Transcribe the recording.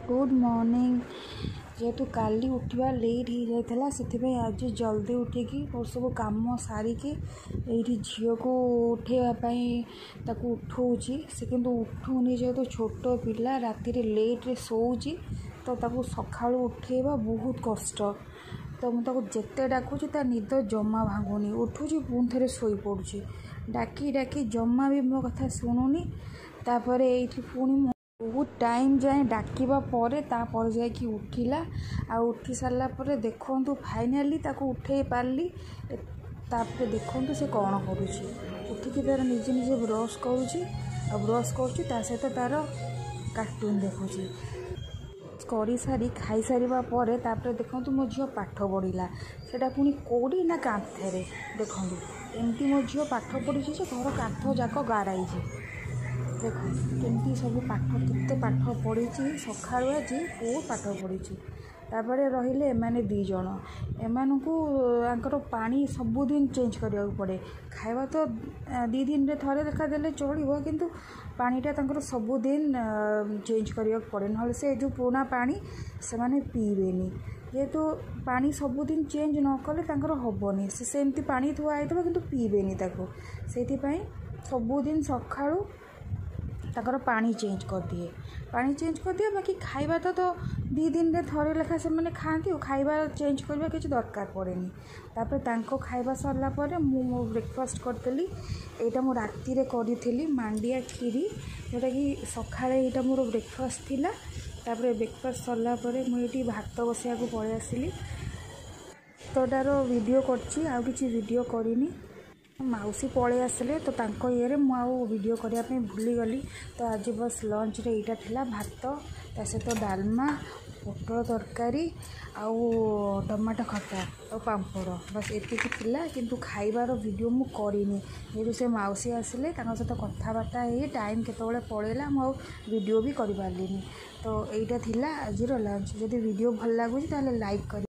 Good morning. जेहेतु काली उठा late हो जाता से आज जल्दी उठिकी और सब कम सारिकी ये झील को उठेवाई उठौची से किंतु उठुनी जेहेतु छोट पिला राति लेट्रे शोची तो सका उठेवा बहुत कष्ट। तो मुझे जिते डाकुची ता निद जमा भांगुनी उठुची पुणी थे शोई पड़ुची डाकी डाकी जमा भी मो कथा शुणुनी। तापर ये पुणी बहुत टाइम जाए डाकिबा परे तापर जाकि उठिला आ उठी सारा पर देखु फाइनाली ताको उठे पारली। तापर देखु से कौन करुची उठिकी तार निजे निजे ब्रश करुची आ ब्रश करुची ता सहित तार कार्टून देखुची कर सारी खाई सारिबा परे तापर देखु मो झील पाठ पढ़िला सेटा पुणी कौड़ी ना कांथरे देखु एमती मो झील पाठ पढ़ी से घर कांथ जाक गाराई देखो केमती सब पाठ केते पाठ पढ़ी सका आज बहुत पाठ पढ़ी। तापर रहिले एमाने दी जण एमानकर पानी सबुदिन चेंज करिया पड़े खाଇବା तो दी दिन रे थरे देखा देले चलिबो किंतु पानीटा तांकर सबुदिन चेंज करिया पड़े न से जो पुराना पानी से माने पीबेनी जेहेतु पानी सबुदिन चेंज न कले तांकर हबनी से सेमती पानी थुआ आइतबो किंतु पीबेनी ताको सेति सबुदिन सकाळू ताकर पानी चेंज कर दिए बाकी खाଇବା तो दी दिन रे थरे लेखा से मैंने खाती खाଇବା चेंज करवा किसी दरकार पड़ेनी। तापर तांको खाଇବା सरला परे मो ब्रेकफास्ट करदेली एटा मो राति रे करी मांडिया खीरी जोटा कि सकाळे एटा मोर ब्रेकफास्ट थिला। तापर ब्रेकफास्ट सरला परे मुझे भात बसिया को पळै आसिली तो तार वीडियो करछि आ किछि वीडियो करिनी। मौसी पड़े आसले तो तांको ये मु वीडियो करने भूली गली। तो आज बस लंच रे इटा थिला भात ता सहित डालमा पोटल तरकारी आउ टमाटो खटा और पांपड़ बस एतिकी थिला किंतु खाइबार वीडियो मु करिनी जेहेतु से मौसी आसिले सहित कथबार्ता हो टाइम केतबेले पड़ेला मु वीडियो भी करि पारलिनी। तो एटा थिला आजिर लंच जदि वीडियो भल लागुची ताले लाइक करी।